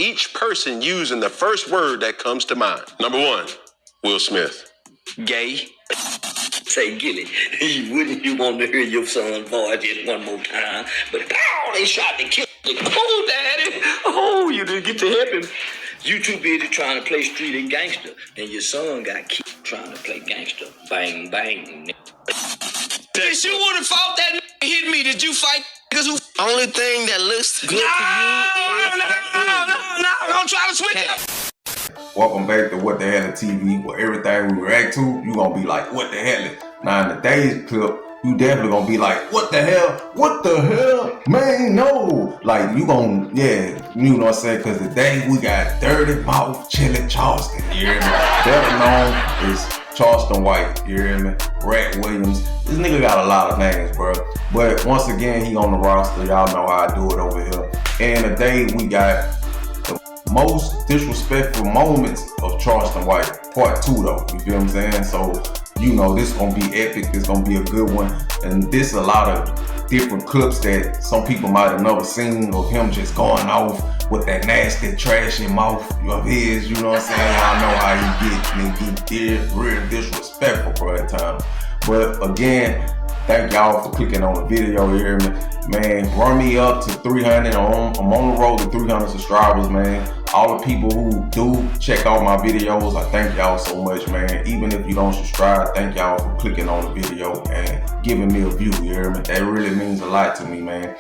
each person using the first word that comes to mind. Number 1, Will Smith. Gay. Say, Gilly, wouldn't you want to hear your son's voice just one more time? But they shot the kid. Oh, Daddy. Oh, you didn't get to help him. You too busy trying to play street and gangster, and your son got killed trying to play gangster. Bang, bang. Yes, you would have fought that hit me. Did you fight niggas who... Only thing that looks good to you is... No, don't try to switch up. Welcome back to What the Hell TV, where everything we react to, you gonna be like, what the hell? Now in today's clip, you definitely gonna be like, what the hell? What the hell? Man, no! Like, you gonna, yeah, you know what I'm saying? Because today we got Dirty Mouth Chili Charleston, you hear me? Better known as Charleston White, you hear me? Rat Williams. This nigga got a lot of names, bro. But once again, he on the roster. Y'all know how I do it over here. And today we got most disrespectful moments of Charleston White, part 2 though, you feel what I'm saying? So, you know, this gonna be epic, this gonna be a good one, and this a lot of different clips that some people might have never seen of him just going off with that nasty, trashy mouth of his, you know what I'm saying? Y'all know how he get real disrespectful for that time. But again, thank y'all for clicking on the video here, man. Run me up to 300. I'm on the road to 300 subscribers, man. All the people who do check out my videos, I thank y'all so much, man. Even if you don't subscribe, thank y'all for clicking on the video and giving me a view, you hear me? That really means a lot to me, man.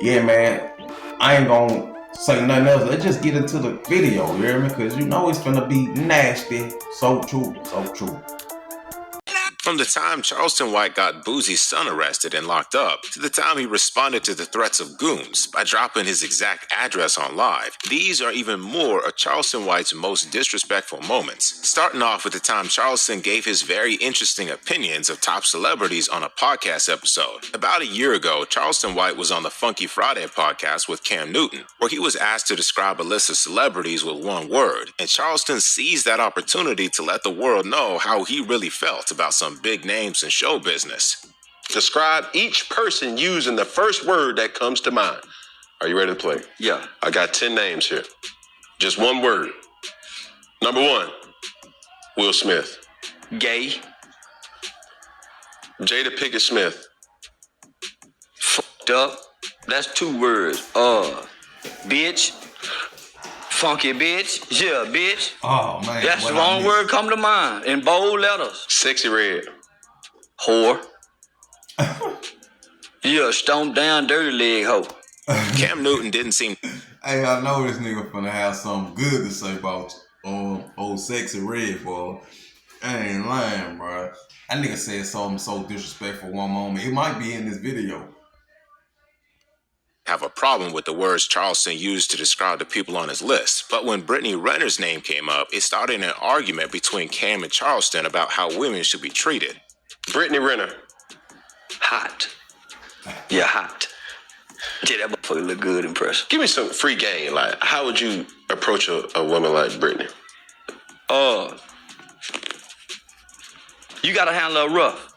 Yeah, man. I ain't gonna say nothing else. Let's just get into the video, you hear me? Because you know it's gonna be nasty. So true, so true. From the time Charleston White got Boozie's son arrested and locked up, to the time he responded to the threats of goons by dropping his exact address on live, these are even more of Charleston White's most disrespectful moments. Starting off with the time Charleston gave his very interesting opinions of top celebrities on a podcast episode. About a year ago, Charleston White was on the Funky Friday podcast with Cam Newton, where he was asked to describe a list of celebrities with one word, and Charleston seized that opportunity to let the world know how he really felt about some big names in show business. Describe each person using the first word that comes to mind. Are you ready to play? Yeah. I got 10 names here. Just one word. Number 1, Will Smith. Gay. Jada Pinkett Smith. Fucked up. That's 2 words. Bitch. Funky bitch. Yeah, bitch. Oh, man. That's the wrong word come to mind in bold letters. Sexy Red. Whore. Yeah, stomp down dirty leg hoe. Cam Newton didn't seem... Hey, I know this nigga finna have something good to say about old Sexy Red, boy. I ain't lying, bro. That nigga said something so disrespectful one moment. It might be in this video. have a problem with the words Charleston used to describe the people on his list. But when Brittany Renner's name came up, it started an argument between Cam and Charleston about how women should be treated. Brittany Renner. Hot. Yeah, hot. Yeah, that motherfucker look good, impressive. Give me some free game. Like, how would you approach a woman like Brittany? You gotta handle her rough.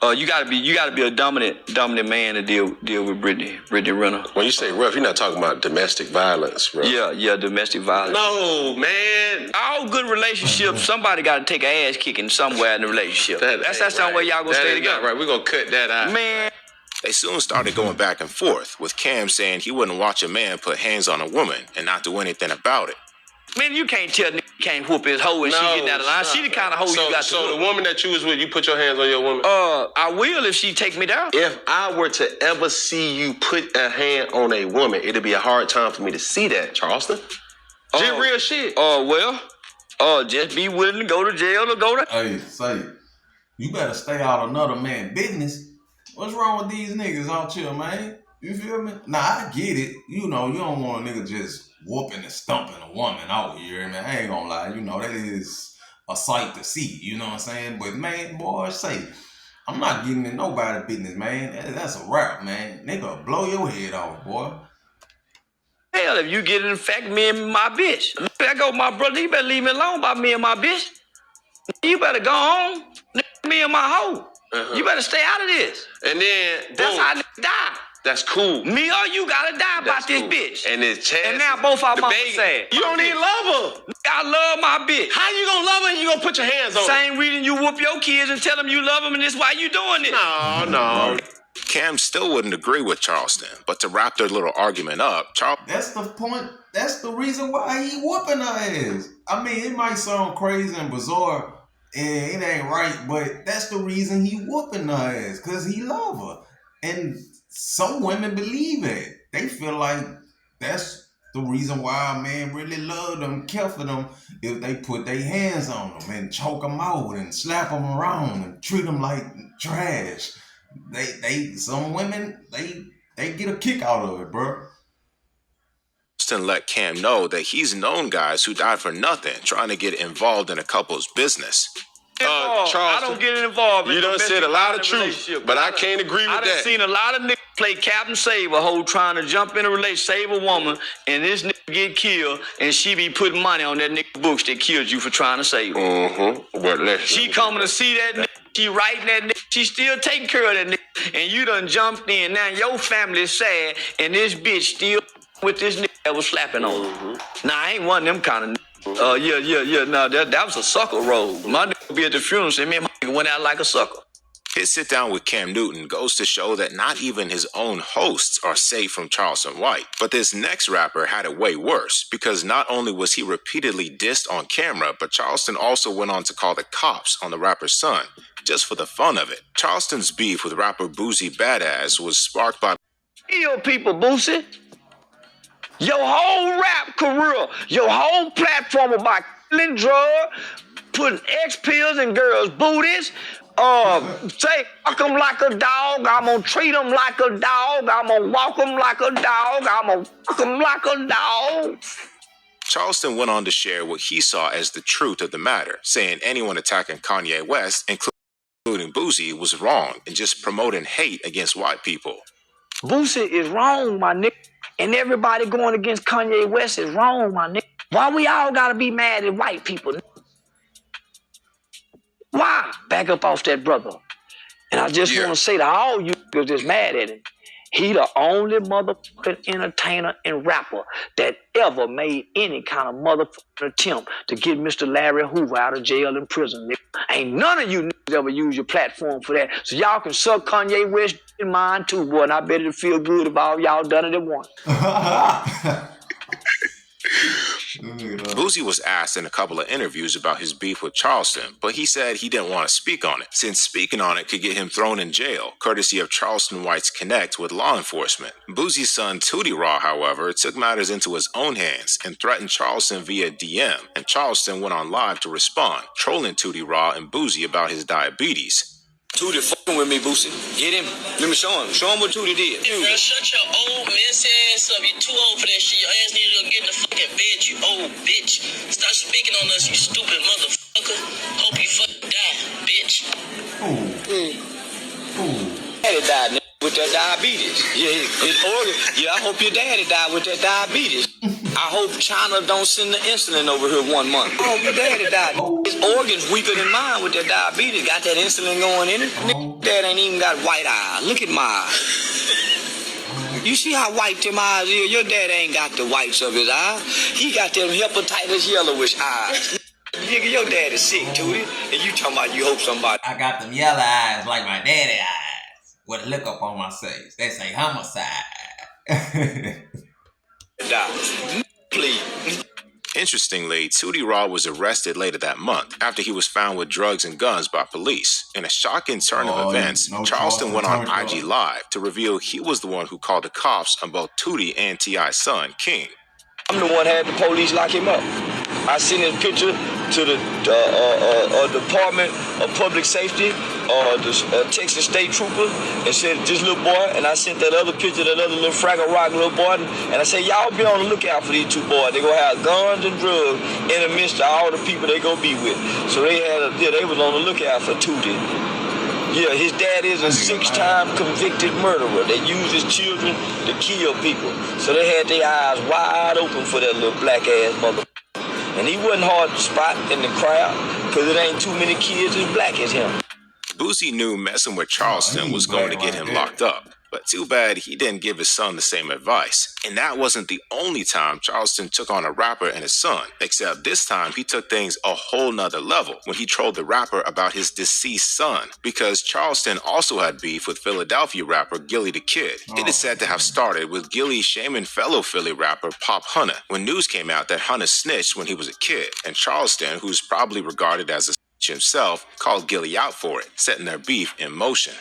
You gotta be a dominant man to deal with Brittany Renner. When you say rough, you're not talking about domestic violence, bro. Yeah, domestic violence. No, man. All good relationships, somebody gotta take an ass kicking somewhere in the relationship. That's the right. Way y'all gonna stay together. Right, we're gonna cut that out. Man. They soon started going back and forth, with Cam saying he wouldn't watch a man put hands on a woman and not do anything about it. Man, you can't tell nigga can't whoop his hoe and she getting out of line. She the kind of hoe you got to So the woman that you was with, you put your hands on your woman? I will if she take me down. If I were to ever see you put a hand on a woman, it'd be a hard time for me to see that, Charleston. Just real shit. Just be willing to go to jail or go to... Hey, say, you better stay out of another man's business. What's wrong with these niggas out here, man? You feel me? Nah, I get it. You know, you don't want a nigga just whooping and stumping a woman out here, man. I ain't gonna lie. You know, that is a sight to see. You know what I'm saying? But, man, boy, say, I'm not getting in nobody's business, man. That's a wrap, man. Nigga, blow your head off, boy. Hell, if you get in fact me and my bitch. I go, my brother, you better leave me alone about me and my bitch. You better go home. Me and my hoe. You better stay out of this. And then, that's how niggas die. That's cool. Me or you gotta die about this cool. bitch. And it's chance. And now both our mamas baby, sad. You don't even love her. I love my bitch. How you gonna love her and you gonna put your hands on her? Same reason you whoop your kids and tell them you love them and this why you doing this. No. Cam still wouldn't agree with Charleston, but to wrap their little argument up, That's the point. That's the reason why he whooping her ass. I mean, it might sound crazy and bizarre, and it ain't right, but that's the reason he whooping her ass, because he love her. And some women believe it. They feel like that's the reason why a man really love them, care for them, if they put their hands on them and choke them out and slap them around and treat them like trash. Some women, they get a kick out of it, bro. Charleston let Cam know that he's known guys who died for nothing trying to get involved in a couple's business. Charleston, I don't get involved in you done said a lot of truth, but I can't agree with I done that. seen a lot of niggas play Captain Save a hoe trying to jump in a relationship, save a woman, and this nigga get killed, and she be putting money on that nigga books that killed you for trying to save her. But she coming to see that nigga, she writing that nigga, she still taking care of that nigga, and you done jumped in. Now your family is sad, and this bitch still with this nigga that was slapping on her. Nah, I ain't one of them kind of niggas. No, that was a sucker roll. My nigga be at the funeral and me and my nigga went out like a sucker. His sit down with Cam Newton goes to show that not even his own hosts are safe from Charleston White. But this next rapper had it way worse, because not only was he repeatedly dissed on camera, but Charleston also went on to call the cops on the rapper's son, just for the fun of it. Charleston's beef with rapper Boosie Badass was sparked by Yo, people, Boosie. Your whole rap career, your whole platform about killing drugs, putting X pills in girls' booties, say, fuck them like a dog, I'm gonna treat them like a dog, I'm gonna walk them like a dog, I'm gonna fuck them like a dog. Charleston went on to share what he saw as the truth of the matter, saying anyone attacking Kanye West, including Boosie, was wrong and just promoting hate against white people. Boosie is wrong, my nigga. And everybody going against Kanye West is wrong, my nigga. Why we all gotta be mad at white people? Why? Back up off that brother. And I just want to say to all you niggas that's mad at him, he the only motherfucking entertainer and rapper that ever made any kind of motherfucking attempt to get Mr. Larry Hoover out of jail and prison, nigga. Ain't none of you niggas ever use your platform for that. So y'all can suck Kanye West in mine too, boy, and I bet it'll feel good if all y'all done it at once. Boosie was asked in a couple of interviews about his beef with Charleston, but he said he didn't want to speak on it, since speaking on it could get him thrown in jail, courtesy of Charleston White's connect with law enforcement. Boosie's son, Tootie Raw, however, took matters into his own hands and threatened Charleston via DM, and Charleston went on live to respond, trolling Tootie Raw and Boosie about his diabetes. Tootie fucking with me, Boosie. Get him. Let me show him. Show him what Tootie did. Hey, bro, shut your old mess ass up. You too old for that shit. Your ass need to go get in the fucking bed, you old bitch. Stop speaking on us, you stupid motherfucker. Hope you fucking die, bitch. Daddy died with that diabetes. Yeah, his organ. Yeah, I hope your daddy died with that diabetes. I hope China don't send the insulin over here 1 month. I hope your daddy died. His organs weaker than mine with that diabetes. Got that insulin going in it. Nigga, dad ain't even got white eyes. Look at my eyes. You see how white them eyes is? Your dad ain't got the whites of his eyes. He got them hepatitis yellowish eyes. Nigga, your dad is sick, Tootie. And you talking about you hope somebody. I got them yellow eyes like my daddy eyes. With a look up on my face. They say homicide. Die. Please. Interestingly, Tootie Raw was arrested later that month after he was found with drugs and guns by police. In a shocking turn of events, Charleston went on IG Live to reveal he was the one who called the cops on both Tootie and T.I.'s son, King. I'm the one that had the police lock him up. I sent his picture to the Department of Public Safety, the Texas State Trooper, and said, this little boy, and I sent that other picture, that other little Fraggle Rock little boy, and I said, y'all be on the lookout for these two boys. They gonna have guns and drugs in the midst of all the people they gonna be with. So they was on the lookout for Tootie. Yeah, his dad is a 6-time convicted murderer that uses children to kill people. So they had their eyes wide open for that little black ass mother. And he wasn't hard to spot in the crowd because it ain't too many kids as black as him. Boosie knew messing with Charleston was going to get him locked up. But too bad he didn't give his son the same advice. And that wasn't the only time Charleston took on a rapper and his son, except this time he took things a whole nother level when he trolled the rapper about his deceased son, because Charleston also had beef with Philadelphia rapper Gillie the Kid. It is said to have started with Gillie shaming fellow Philly rapper Pop Hunter when news came out that Hunter snitched when he was a kid, and Charleston, who's probably regarded as a snitch himself, called Gillie out for it, setting their beef in motion.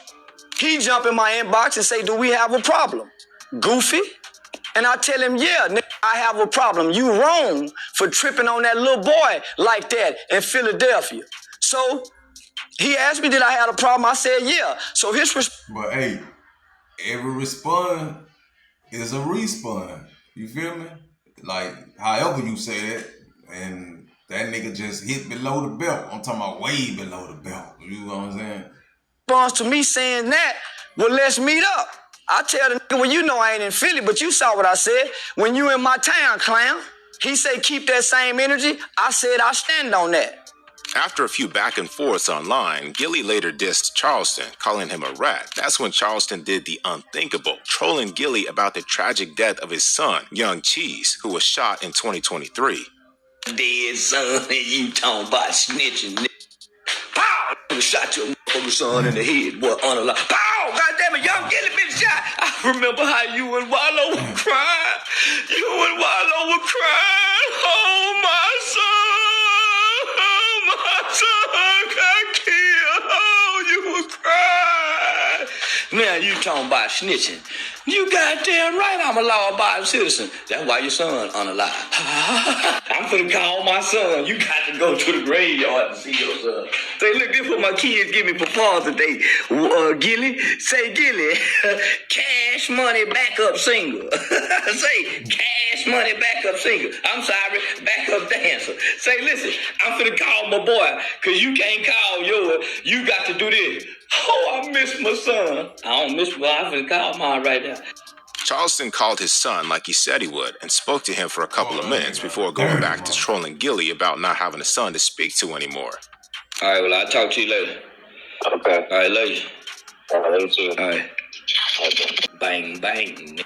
He jump in my inbox and say, do we have a problem? Goofy? And I tell him, yeah, nigga, I have a problem. You wrong for tripping on that little boy like that in Philadelphia. So he asked me, did I have a problem? I said, yeah. So his But hey, every response is a respawn. You feel me? Like, however you say it, and that nigga just hit below the belt. I'm talking about way below the belt. You know what I'm saying? response to me saying that, well, let's meet up. I tell the nigga, well, you know I ain't in Philly, but you saw what I said. When you in my town, clown. He said, keep that same energy. I said, I stand on that. After a few back and forths online, Gillie later dissed Charleston, calling him a rat. That's when Charleston did the unthinkable, trolling Gillie about the tragic death of his son, Young Cheese, who was shot in 2023. Dead son, you talking about snitching, nigga. Pow! Shot your motherfucking son in the head, boy, on a line. Pow! Goddamn it, Young Gillie been shot. I remember how you and Wallow were crying. You and Wallow were crying. Oh, my son got killed. Oh, you were crying. Now you talking about snitching. You goddamn right I'm a law-abiding citizen. That's why your son unalive. I'm finna call my son. You got to go to the graveyard and see your son. Say, look, this what my kids give me for Father's Day. Gillie, say Gillie, cash money backup single. Say, cash money backup single. I'm sorry, backup dancer. Say, listen, I'm finna call my boy, because you can't call yours. You got to do this. Oh, I miss my son. I don't miss my, I'm finna call mine right now. Charleston called his son like he said he would and spoke to him for a couple of minutes before going back to trolling Gillie about not having a son to speak to anymore. All right, well, I'll talk to you later. Okay. All right, love you. All right, love you too. All right. Bang, bang.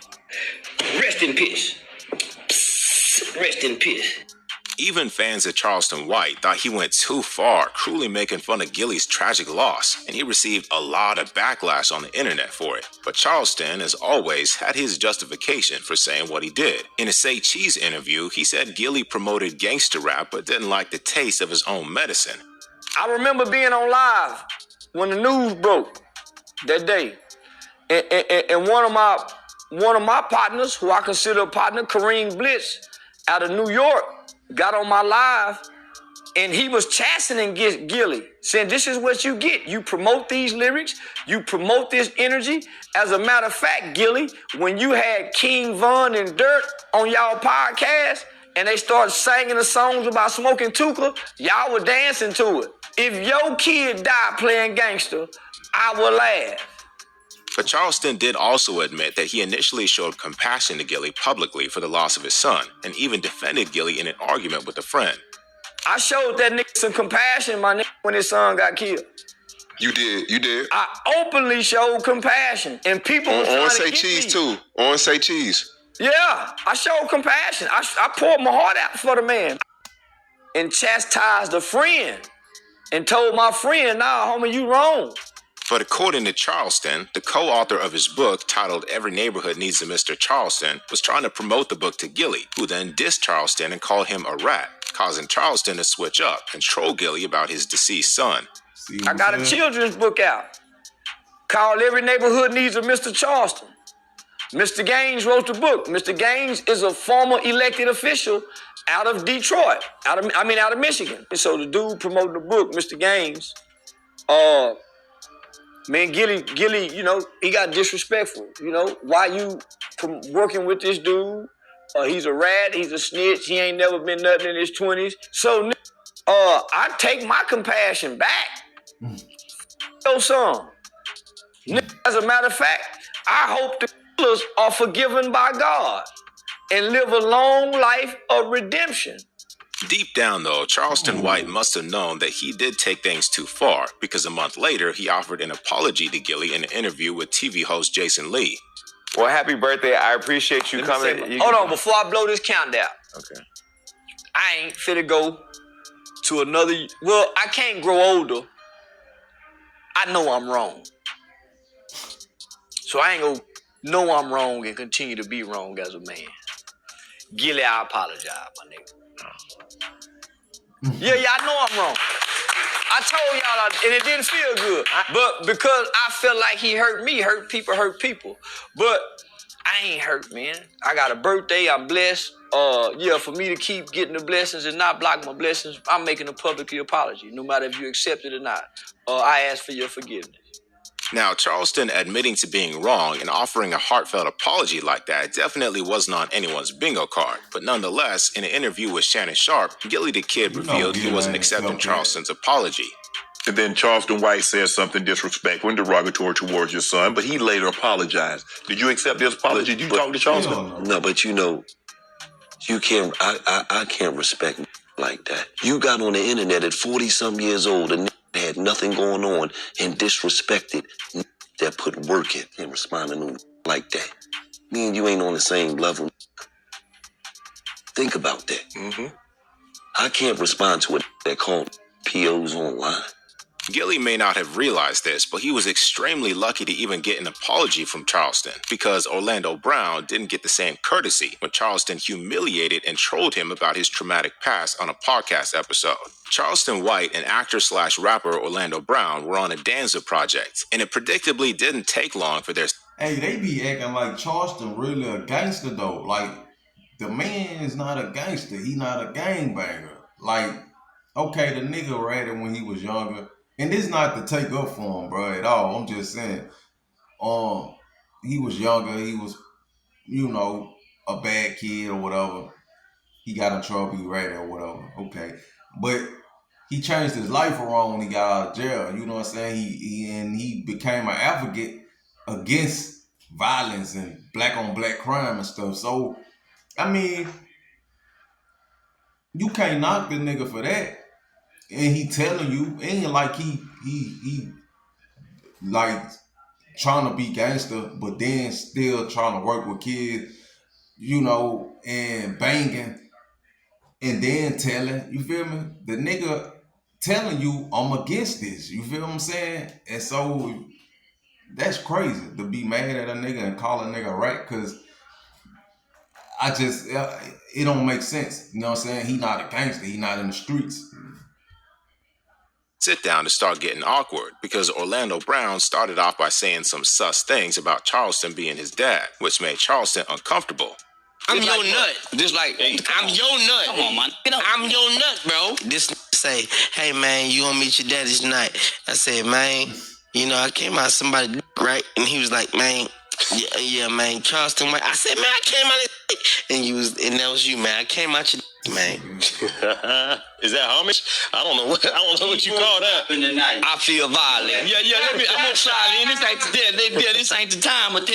Rest in peace. Psst. Rest in peace. Even fans of Charleston White thought he went too far, cruelly making fun of Gillie's tragic loss, and he received a lot of backlash on the internet for it. But Charleston, as always, had his justification for saying what he did. In a Say Cheese interview, he said Gillie promoted gangster rap but didn't like the taste of his own medicine. I remember being on live when the news broke that day, and one of my partners, who I consider a partner, Kareem Blitz, out of New York, got on my live, and he was chastening Gillie, saying, this is what you get. You promote these lyrics. You promote this energy. As a matter of fact, Gillie, when you had King Von and Dirt on y'all podcast, and they started singing the songs about smoking Tuka, y'all were dancing to it. If your kid died playing gangster, I will laugh. But Charleston did also admit that he initially showed compassion to Gillie publicly for the loss of his son, and even defended Gillie in an argument with a friend. I showed that nigga some compassion, my nigga, when his son got killed. You did. I openly showed compassion, and people was trying On to Say get Cheese me. too. On Say Cheese. Yeah, I showed compassion. I poured my heart out for the man, and chastised a friend, and told my friend, nah, homie, you wrong. But according to Charleston, the co-author of his book titled Every Neighborhood Needs a Mr. Charleston was trying to promote the book to Gillie, who then dissed Charleston and called him a rat, causing Charleston to switch up and troll Gillie about his deceased son. I got a children's book out called Every Neighborhood Needs a Mr. Charleston. Mr. Gaines wrote the book. Mr. Gaines is a former elected official out of Detroit, out of Michigan. And so the dude promoting the book, Mr. Gaines, man, Gillie, you know, he got disrespectful. You know, why you working with this dude? He's a rat, he's a snitch, he ain't never been nothing in his 20s. So, I take my compassion back. Your son. As a matter of fact, I hope the killers are forgiven by God and live a long life of redemption. Deep down, though, Charleston White must have known that he did take things too far, because a month later, he offered an apology to Gilly in an interview with TV host Jason Lee. Well, happy birthday. I appreciate you coming. Hold on, before I blow this countdown. Okay. I ain't finna go to another. Well, I can't grow older. I know I'm wrong. So I ain't gonna know I'm wrong and continue to be wrong as a man. Gilly, I apologize, my nigga. Yeah, I know I'm wrong. I told y'all, and it didn't feel good. But because I felt like he hurt me, hurt people. But I ain't hurt, man. I got a birthday, I'm blessed. For me to keep getting the blessings and not block my blessings, I'm making a public apology, no matter if you accept it or not. I ask for your forgiveness. Now, Charleston admitting to being wrong and offering a heartfelt apology like that definitely wasn't on anyone's bingo card. But nonetheless, in an interview with Shannon Sharp, Gilly the Kid revealed he wasn't accepting Charleston's apology. And then Charleston White said something disrespectful and derogatory towards your son, but he later apologized. Did you accept his apology? Did you talk to Charleston? No, but you can't. I can't respect like that. You got on the internet at 40-some years old and had nothing going on and disrespected that put work in and responding like that. Me and you ain't on the same level. Think about that. Mm-hmm. I can't respond to it that call POs online. Gilly may not have realized this, but he was extremely lucky to even get an apology from Charleston, because Orlando Brown didn't get the same courtesy when Charleston humiliated and trolled him about his traumatic past on a podcast episode. Charleston White and actor/rapper Orlando Brown were on a Danza project, and it predictably didn't take long for their... Hey, they be acting like Charleston really a gangster though. Like, the man is not a gangster. He not a gangbanger. Like, okay, the nigga ratted when he was younger. And this not to take up for him, bro, at all. I'm just saying, he was younger. He was, a bad kid or whatever. He got in trouble, he ratted or whatever. Okay. But he changed his life around when he got out of jail. You know what I'm saying? He became an advocate against violence and black on black crime and stuff. So, I mean, you can't knock the nigga for that. And he telling you, ain't like he like trying to be gangster, but then still trying to work with kids, and banging, and then telling, you feel me? The nigga telling you, I'm against this, you feel what I'm saying? And so that's crazy to be mad at a nigga and call a nigga a rat, because it don't make sense. You know what I'm saying? He not a gangster, he not in the streets. Sit down to start getting awkward, because Orlando Brown started off by saying some sus things about Charleston being his dad, which made Charleston uncomfortable. I'm your nut. Just like, I'm your nut. Come on, man. I'm your nut, bro. This say, hey, man, you want to meet your daddy tonight? I said, man, I came out somebody, right? And he was like, man, yeah, man, Charleston White. I said, man, I came out and that was you, man. I came out your man. Is that homage? I don't know what you call that. I feel violent. Yeah. I'm gonna slide in. This ain't the time. But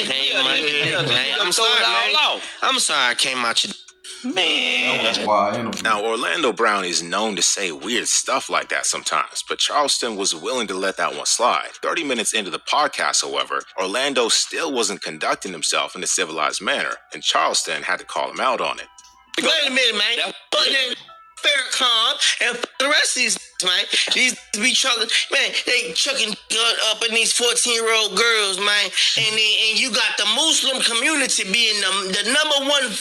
I'm sorry, man. I'm sorry I came out your man. Now, Orlando Brown is known to say weird stuff like that sometimes, but Charleston was willing to let that one slide. 30 minutes into the podcast, however, Orlando still wasn't conducting himself in a civilized manner, and Charleston had to call him out on it. Wait a minute, man. But then Farrakhan and the rest of these, man, these be chucking, man, they chucking up in these 14-year-old girls, man, and you got the Muslim community being the number one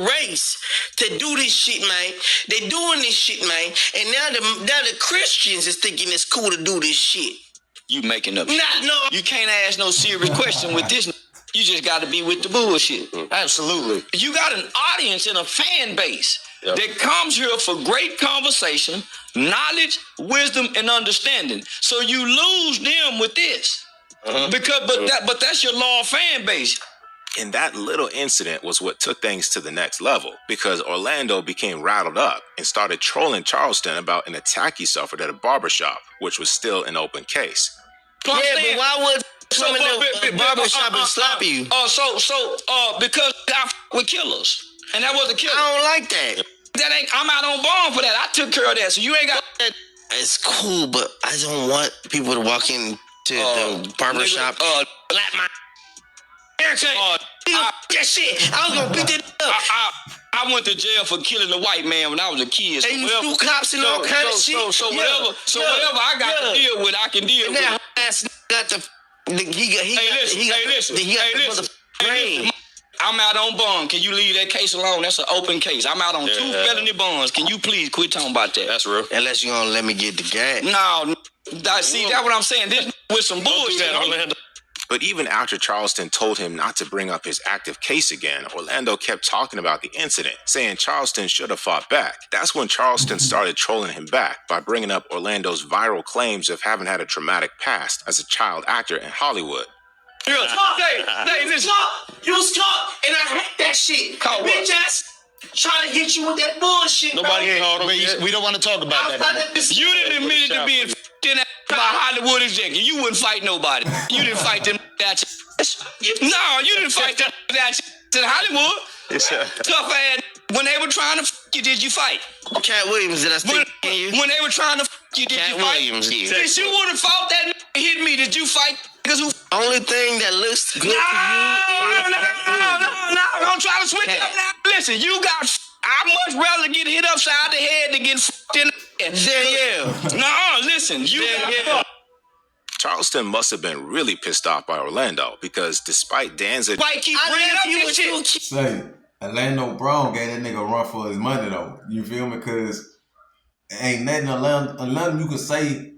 race to do this shit, man. They doing this shit, man, and now the Christians is thinking it's cool to do this shit. You making up shit. No. You can't ask no serious question with this. You just got to be with the bullshit. Absolutely. You got an audience and a fan base that comes here for great conversation, knowledge, wisdom, and understanding. So you lose them with this. But that's your law fan base. And that little incident was what took things to the next level, because Orlando became rattled up and started trolling Charleston about an attack he suffered at a barbershop, which was still an open case. Yeah, but why would come in the barbershop and slap you? Because I with killers. And that was a killer. I don't like that. That ain't. I'm out on bond for that. I took care of that, so you ain't got that. It's cool, but I don't want people to walk in to the barber shop. Black my haircut. That shit. I was gonna beat that up. I went to jail for killing a white man when I was a kid. So you threw cops and all kind of shit. Whatever I got to deal with, I can deal with. That ass got the. Listen. I'm out on bond. Can you leave that case alone? That's an open case. I'm out on 2 felony bonds. Can you please quit talking about that? That's real. Unless you gonna let me get the gas. No, see, that's what I'm saying. This with some bullshit, Orlando. But even after Charleston told him not to bring up his active case again, Orlando kept talking about the incident, saying Charleston should have fought back. That's when Charleston started trolling him back by bringing up Orlando's viral claims of having had a traumatic past as a child actor in Hollywood. Hey, listen. You stop, and I hate that shit. Bitch ass trying to hit you with that bullshit. Nobody ain't hard on me. We don't want to talk about that. You didn't admit it to being in that by Hollywood executive. You wouldn't fight nobody. You didn't fight them that. No, you didn't fight them that in Hollywood. Tough ass. When they were trying to you, did you fight? Cat Williams, did I still you? When they were trying to you, did you fight? Williams, yeah. If you would have fought that hit me, did you fight? Only thing that looks good to you. No, don't try to switch up now. Listen, I much rather get hit upside the head than get f***ed in the head. No, listen, Charleston must have been really pissed off by Orlando because despite Danzig... Why keep bringing up this shit? Say, Orlando Brown gave that nigga a run for his money, though. You feel me? Because ain't nothing Orlando you could say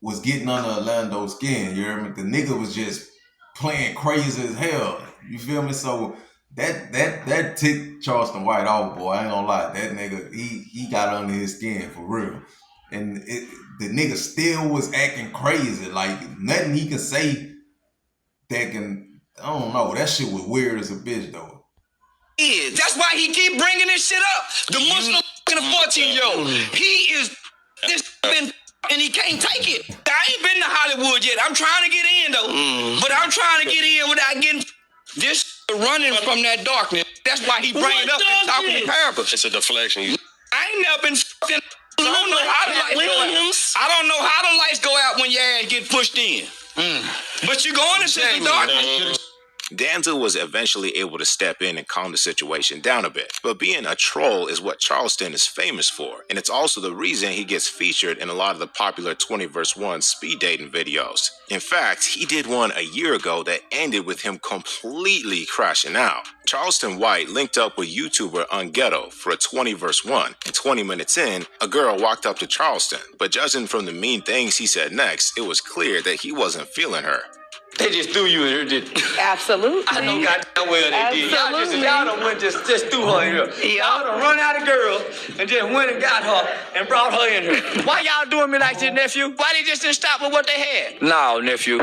was getting under Orlando's skin. You hear me? The nigga was just playing crazy as hell. You feel me? So that ticked Charleston White off, boy. I ain't gonna lie. That nigga, he got under his skin for real. And the nigga still was acting crazy. Like nothing he could say that can, I don't know. That shit was weird as a bitch though. Yeah, that's why he keep bringing this shit up. The Muslim and a 14-year-old. He is this been. And he can't take it. I ain't been to Hollywood yet. I'm trying to get in, though. But I'm trying to get in without getting this running from that darkness. That's why he bring it up and talking in parables. It's a deflection. I ain't never been f***ing. I don't know how the lights go out. I don't know how the lights go out when your ass get pushed in. But you going into the darkness. Danzig was eventually able to step in and calm the situation down a bit. But being a troll is what Charleston is famous for, and it's also the reason he gets featured in a lot of the popular 20 vs. 1 speed dating videos. In fact, he did one a year ago that ended with him completely crashing out. Charleston White linked up with YouTuber Unghetto for a 20 vs. 1, and 20 minutes in, a girl walked up to Charleston, but judging from the mean things he said next, it was clear that he wasn't feeling her. They just threw you in here, didn't they? Absolutely. I know goddamn well they did. Y'all done went just threw her in here. Y'all done run out of girl and just went and got her and brought her in here. Why y'all doing me like this, nephew? Why they just didn't stop with what they had? No, nephew.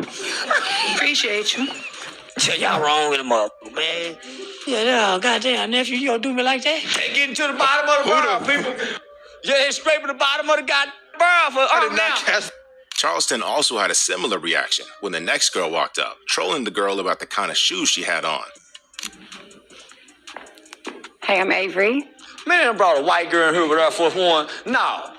Appreciate you. Tell y'all wrong with the motherfucker, man. Yeah, no, goddamn, nephew, you gonna do me like that? They getting to the bottom of the barrel, people. Yeah, they scraping the bottom of the goddamn barrel for us now. Charleston also had a similar reaction when the next girl walked up, trolling the girl about the kind of shoes she had on. Hey, I'm Avery. Man, I brought a white girl in here with Air Force One. No.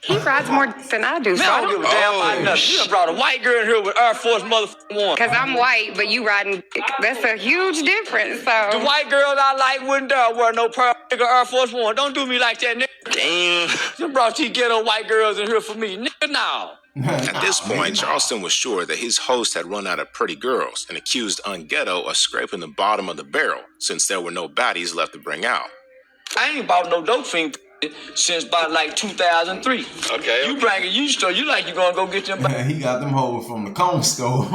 He rides more than I do, Man, so I don't give a damn about nothing. You done brought a white girl in here with Air Force motherfucking One. Because I'm white, but you riding, that's a huge difference, so. The white girls I like wouldn't dare wear no Air Force One. Don't do me like that, nigga. Damn. You brought these ghetto white girls in here for me, nigga, now. At this point, Charleston was sure that his host had run out of pretty girls and accused Unghetto of scraping the bottom of the barrel since there were no baddies left to bring out. I ain't bought no dope fiend since about like 2003. Okay. You bring it, you like you gonna go get your... He got them hoes from the cone store.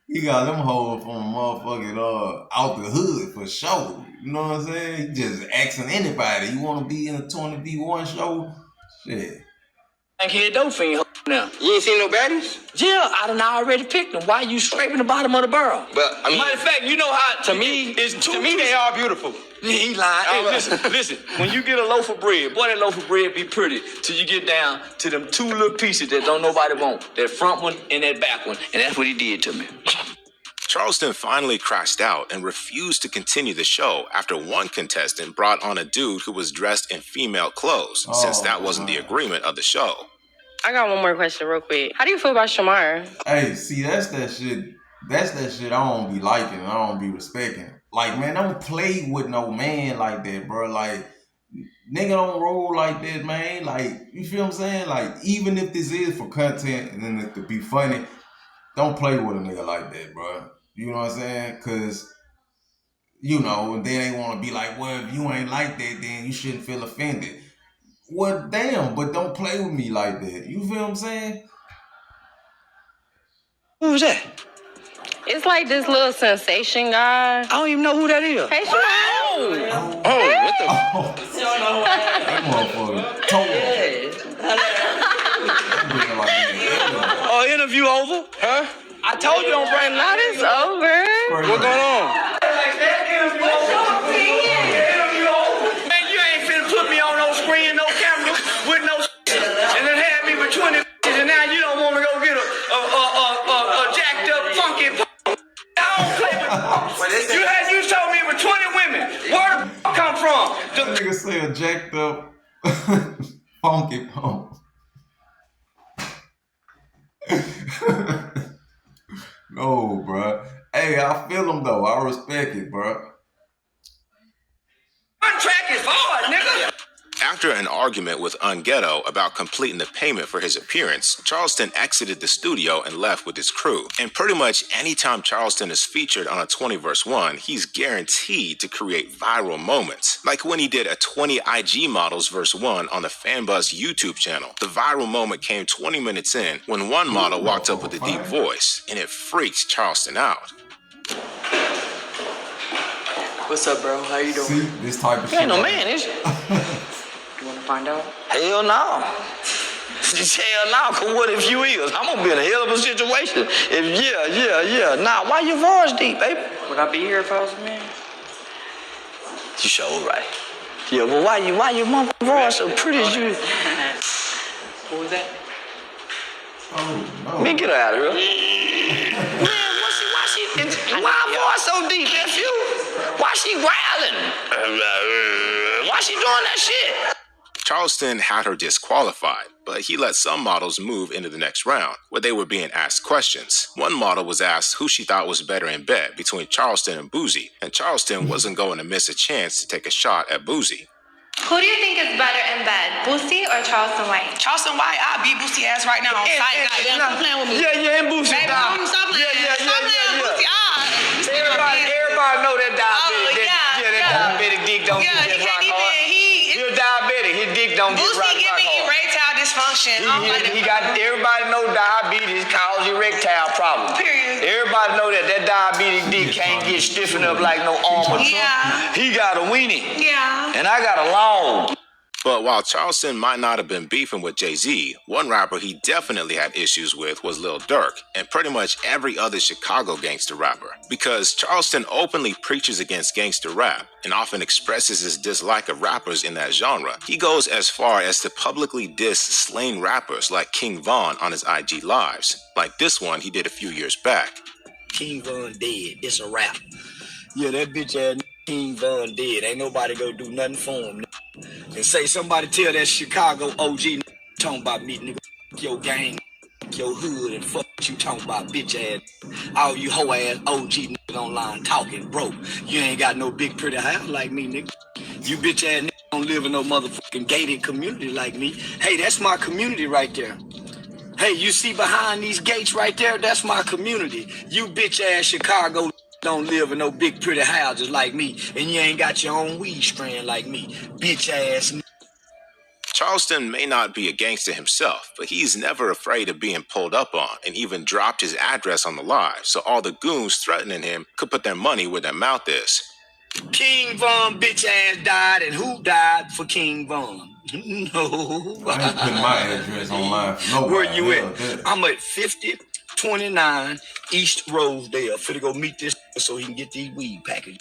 He got them hoes from motherfucking out the hood for sure. You know what I'm saying? He just asking anybody, you want to be in a 20v1 show? Shit. I can't dope fiend now. You ain't seen no baddies? Yeah, I done already picked them. Why you scraping the bottom of the barrel? But I mean, matter of fact, you know how to me they are beautiful. He lying. Hey, listen. When you get a loaf of bread, boy, that loaf of bread be pretty till you get down to them two little pieces that don't nobody want. That front one and that back one, and that's what he did to me. Charleston finally crashed out and refused to continue the show after one contestant brought on a dude who was dressed in female clothes, since that wasn't the agreement of the show. I got one more question real quick. How do you feel about Shamar? Hey, see, that's that shit. That's that shit I don't be liking and I don't be respecting. Like, man, don't play with no man like that, bro. Like, nigga don't roll like that, man. Like, you feel what I'm saying? Like, even if this is for content and then it to be funny, don't play with a nigga like that, bro. You know what I'm saying? Because, you know, and then they want to be like, well, if you ain't like that, then you shouldn't feel offended. Well, damn, but don't play with me like that. You feel what I'm saying? Who's that? It's like this little sensation guy. I don't even know who that is. Hey, Shamar. What the? That motherfucker told Interview over? Huh? I told you don't bring Not it's over. What's going on? Man, you ain't finna put me on no screen, no camera, with no and then have me with 20 and now you don't want to go get a jacked up funky I don't play with you told me with 20 women. Where the come from? That nigga say a jacked up funky pump. No, bro. Hey, I feel him though. I respect it, bro. One track is hard, nigga. After an argument with Unghetto about completing the payment for his appearance, Charleston exited the studio and left with his crew. And pretty much anytime Charleston is featured on a 20 vs. 1, he's guaranteed to create viral moments. Like when he did a 20 IG models vs. 1 on the Fanbus YouTube channel. The viral moment came 20 minutes in when one model walked up with a deep voice, and it freaked Charleston out. What's up, bro? How you doing? See, this type of shit. You ain't no man, is you? You wanna find out? Hell no. Hell no, cause what if you is? I'm gonna be in a hell of a situation. Yeah. Nah, why your voice deep, baby? Would I be here if I was a man? You sure right. Yeah, well why your mama voice so pretty as you? What was that? Oh, no. Man, get her out of here. Man, why her voice so deep, F you? Why she growling? Why she doing that shit? Charleston had her disqualified, but he let some models move into the next round, where they were being asked questions. One model was asked who she thought was better in bed between Charleston and Boosie, and Charleston wasn't going to miss a chance to take a shot at Boosie. Who do you think is better in bed, Boosie or Charleston White? Charleston White, I'll beat Boosie ass right now on sight. Goddamn, stop playing with me. Yeah, and Boosie. Baby, stop playing. Stop playing with Boosie. Everybody know that diabetic. That diabetic dick don't get rock hard. He's diabetic. His dick don't get rock hard. Boosie giving erectile dysfunction. He got everybody know diabetes cause erectile problems. Period. Everybody know that diabetic dick can't get stiffened up like no arm or something. Yeah. He got a weenie. Yeah. And I got a long. But while Charleston might not have been beefing with Jay-Z, one rapper he definitely had issues with was Lil Durk, and pretty much every other Chicago gangster rapper. Because Charleston openly preaches against gangster rap and often expresses his dislike of rappers in that genre. He goes as far as to publicly diss slain rappers like King Von on his IG lives, like this one he did a few years back. King Von dead. It's a rap. Yeah, that bitch ass King Von dead. Ain't nobody gonna do nothing for him. And say somebody tell that Chicago OG talking about me, nigga, your gang, your hood, and fuck you talking about, bitch ass. All you hoe ass OG niggas online talking broke. You ain't got no big pretty house like me, nigga. You bitch ass niggas don't live in no motherfucking gated community like me. Hey, that's my community right there. Hey, you see behind these gates right there? That's my community. You bitch ass Chicago don't live in no big pretty houses like me, and you ain't got your own weed strand like me, bitch ass. Charleston may not be a gangster himself, but he's never afraid of being pulled up on, and even dropped his address on the live, so all the goons threatening him could put their money where their mouth is. King Von bitch ass died, and who died for King Von? No. I ain't putting my address online for nobody. Where you at? I'm at 5029 East Rosedale. Finna go meet this so he can get these weed packages.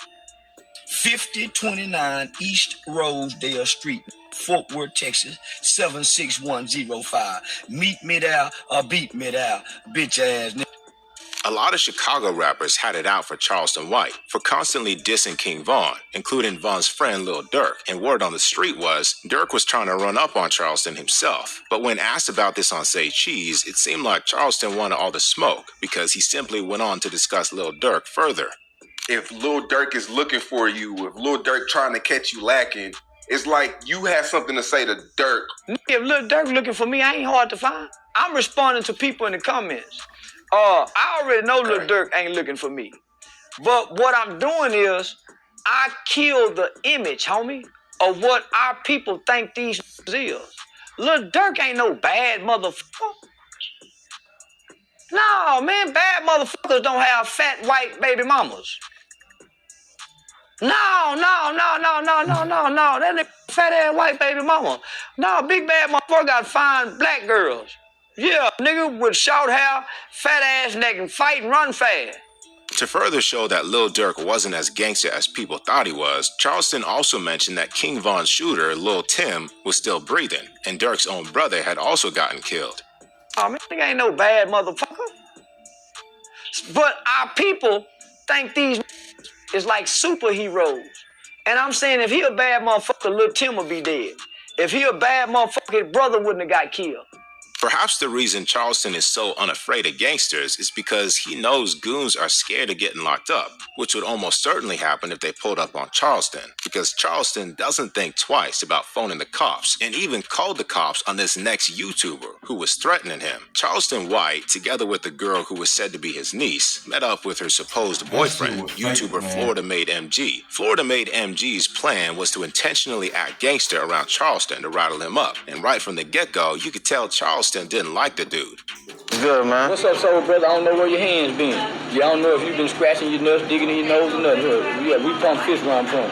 5029 East Rosedale Street, Fort Worth, Texas, 76105. Meet me there or beat me there, bitch ass nigga. A lot of Chicago rappers had it out for Charleston White for constantly dissing King Von, including Von's friend Lil Durk, and word on the street was Durk was trying to run up on Charleston himself. But when asked about this on Say Cheese, it seemed like Charleston wanted all the smoke because he simply went on to discuss Lil Durk further. If Lil Durk is looking for you, if Lil Durk trying to catch you lacking, it's like you have something to say to Durk. If Lil Durk looking for me, I ain't hard to find. I'm responding to people in the comments. I already know Lil Durk ain't looking for me. But what I'm doing is, I kill the image, homie, of what our people think these is. Lil Durk ain't no bad motherfucker. No, man, bad motherfuckers don't have fat white baby mamas. No. That nigga fat ass white baby mama. No, big bad motherfucker got fine black girls. Yeah, nigga with short hair, fat ass neck, and fight and run fast. To further show that Lil Durk wasn't as gangster as people thought he was, Charleston also mentioned that King Von's shooter, Lil Tim, was still breathing, and Durk's own brother had also gotten killed. Oh, man, nigga ain't no bad motherfucker. But our people think these is like superheroes. And I'm saying if he a bad motherfucker, Lil Tim will be dead. If he a bad motherfucker, his brother wouldn't have got killed. Perhaps the reason Charleston is so unafraid of gangsters is because he knows goons are scared of getting locked up, which would almost certainly happen if they pulled up on Charleston, because Charleston doesn't think twice about phoning the cops and even called the cops on this next YouTuber who was threatening him. Charleston White, together with the girl who was said to be his niece, met up with her supposed boyfriend, YouTuber Florida Made MG. Florida Made MG's plan was to intentionally act gangster around Charleston to rattle him up, and right from the get-go, you could tell Charleston didn't like the dude. Good, man. What's up, soul brother? I don't know where your hands been. You don't know if you've been scratching your nuts, digging in your nose or nothing. Yeah, we pump fish where I'm from.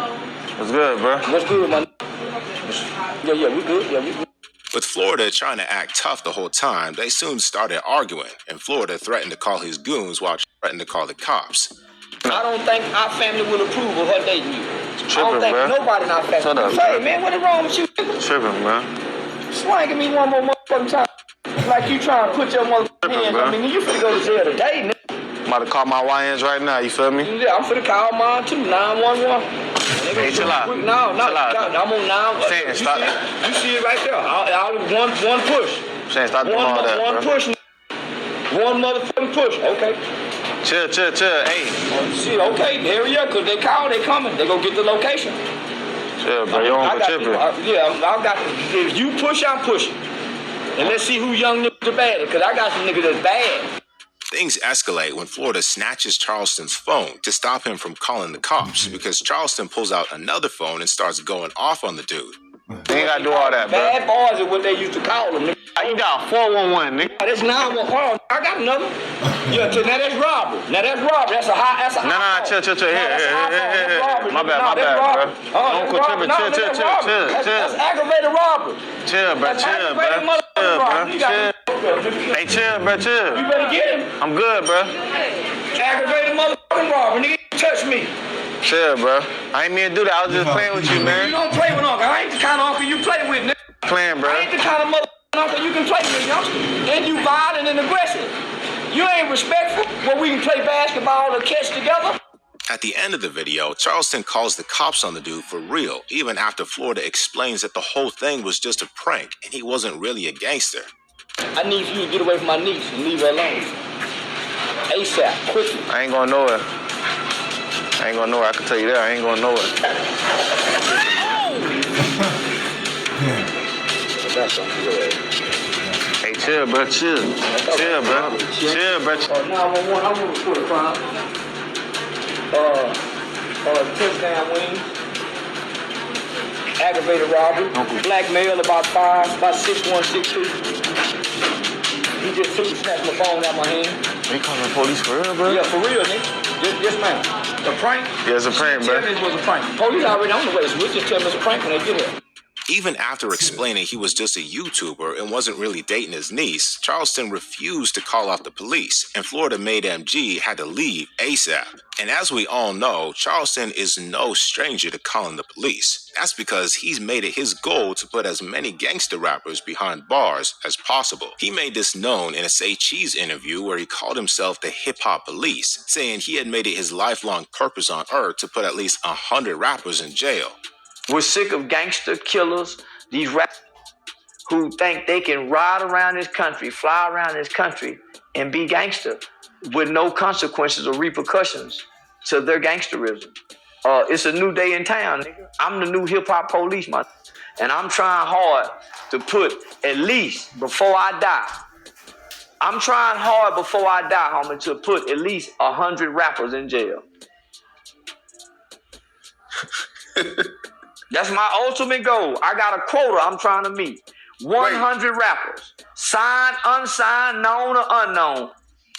What's good, bro? What's good, my Yeah, we good. Yeah, we good. With Florida trying to act tough the whole time, they soon started arguing, and Florida threatened to call his goons while threatened to call the cops. I don't think our family will approve of her dating you. Tripping, I don't think bro. nobody in our family. Shut up, Say, bro. man, what is wrong with you? Tripping, man. Swing at me one more motherfucking time. Like you trying to put your motherfucking hands on me. You finna go to jail today, nigga. I'm about to call my YNs right now, you feel me? Yeah, I'm finna call mine too, 911. Hey, chill out. No, Chill out. I'm on 911. Saying, stop. You see it right there. I'll one push. Saying, stop doing all that, One bro. push. One motherfucking push. Okay. Chill. Hey. Shit, okay. There we are. Cause they call, they coming. They gonna get the location. Chill, bro. You don't go tripping. I got. If you push, I'm pushing. And let's see who young niggas are bad. Cause I got some niggas that's bad. Things escalate when Florida snatches Charleston's phone to stop him from calling the cops because Charleston pulls out another phone and starts going off on the dude. You ain't gotta do all that, bro. Bad boys is what they used to call them. You got 411, nigga. That's 911. I got another. Yeah, now that's robbery. That's a high. Nah, chill. Here. My bad, bro. Don't quit tripping. Chill. That's aggravated robbery. Chill, bro. Hey, chill, bro. You better get him. I'm good, bro. Aggravated motherfucking robbery. Nigga, touch me. Chill, bro. I ain't mean to do that. I was just playing with you, man. You don't play with uncle. I ain't the kind of uncle you play with, nigga. Playing, bro. I ain't the kind of motherfucking uncle you can play with, youngster. And you violent and aggressive. You ain't respectful when we can play basketball or catch together. At the end of the video, Charleston calls the cops on the dude for real, even after Florida explains that the whole thing was just a prank and he wasn't really a gangster. I need you to get away from my niece and leave her alone. ASAP, quickly. I ain't going nowhere. I can tell you that. I ain't going nowhere. Hey, chill, bro. Chill, bro. 911, I'm gonna report a crime. Touchdown wing. Aggravated robbery. Blackmail about 6162. He just snatched my phone out my hand. They calling the police for real, bro? Yeah, for real, nigga. Yes, ma'am. A prank? Yeah, it's a prank, bro. Tell me it was a prank. Police already on the way, so we'll just tell them it's a prank when they get here. Even after explaining he was just a YouTuber and wasn't really dating his niece, Charleston refused to call off the police, and Florida Made MG had to leave ASAP. And as we all know, Charleston is no stranger to calling the police. That's because he's made it his goal to put as many gangster rappers behind bars as possible. He made this known in a Say Cheese interview where he called himself the hip-hop police, saying he had made it his lifelong purpose on earth to put at least 100 rappers in jail. We're sick of gangster killers, these rappers who think they can ride around this country, fly around this country, and be gangster with no consequences or repercussions to their gangsterism. It's a new day in town, nigga. I'm the new hip-hop police, man. And I'm trying hard to put at least before I die, homie, to put at least 100 rappers in jail. That's my ultimate goal. I got a quota I'm trying to meet. 100 rappers. Signed, unsigned, known or unknown.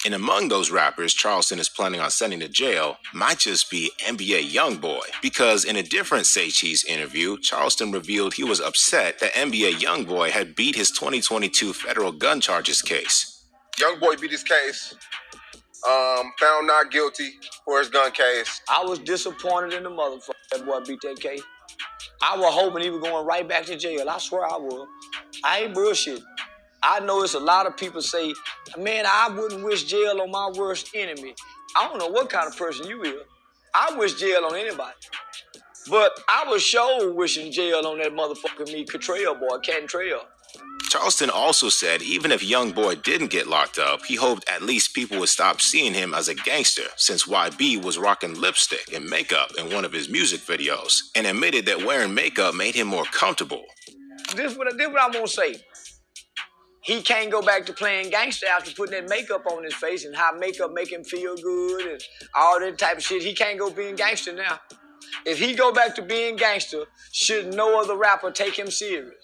And among those rappers Charleston is planning on sending to jail might just be NBA Youngboy. Because in a different Say Cheese interview, Charleston revealed he was upset that NBA Youngboy had beat his 2022 federal gun charges case. Youngboy beat his case. Found not guilty for his gun case. I was disappointed in the motherfucker that boy beat that case. I was hoping he was going right back to jail. I swear I was. I ain't bullshit. I know it's a lot of people say, man, I wouldn't wish jail on my worst enemy. I don't know what kind of person you is. I wish jail on anybody. But I was sure wishing jail on that motherfucker me, Cantrell boy, Cantrell. Charleston also said even if Youngboy didn't get locked up, he hoped at least people would stop seeing him as a gangster, since YB was rocking lipstick and makeup in one of his music videos, and admitted that wearing makeup made him more comfortable. This what I'm gonna say. He can't go back to playing gangster after putting that makeup on his face and how makeup make him feel good and all that type of shit. He can't go being gangster now. If he go back to being gangster, should no other rapper take him serious?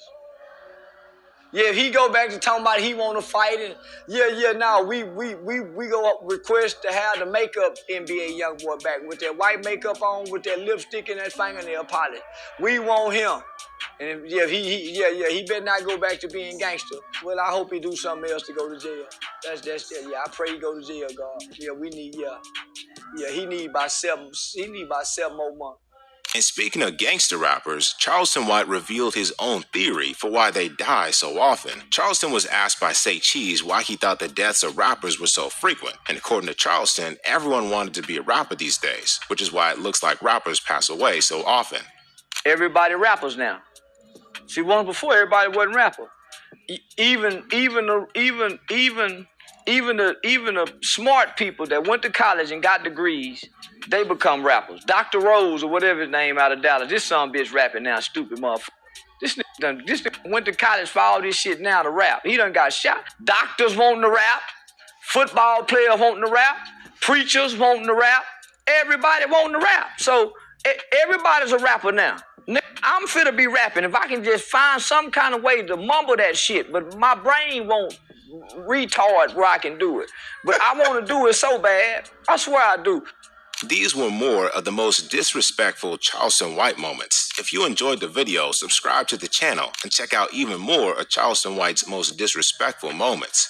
Yeah, if he go back to talking about he want to fight and we go request to have the makeup NBA Youngboy back with that white makeup on, with that lipstick and that fingernail polish. We want him. And he better not go back to being gangster. Well, I hope he do something else to go to jail. That's I pray he go to jail, God. Yeah, we need he need about 7 more months. And speaking of gangster rappers, Charleston White revealed his own theory for why they die so often. Charleston was asked by Say Cheese why he thought the deaths of rappers were so frequent. And according to Charleston, everyone wanted to be a rapper these days, which is why it looks like rappers pass away so often. Everybody rappers now. See, once before everybody wasn't rapper. Even the smart people that went to college and got degrees, they become rappers. Dr. Rose or whatever his name out of Dallas. This son bitch rapping now, stupid motherfucker. This nigga went to college for all this shit now to rap. He done got shot. Doctors wanting to rap. Football players wanting to rap. Preachers wanting to rap. Everybody wanting to rap. So everybody's a rapper now. I'm finna be rapping if I can just find some kind of way to mumble that shit, but my brain won't retard where I can do it. But I want to do it so bad. I swear I do. These were more of the most disrespectful Charleston White moments. If you enjoyed the video, subscribe to the channel and check out even more of Charleston White's most disrespectful moments.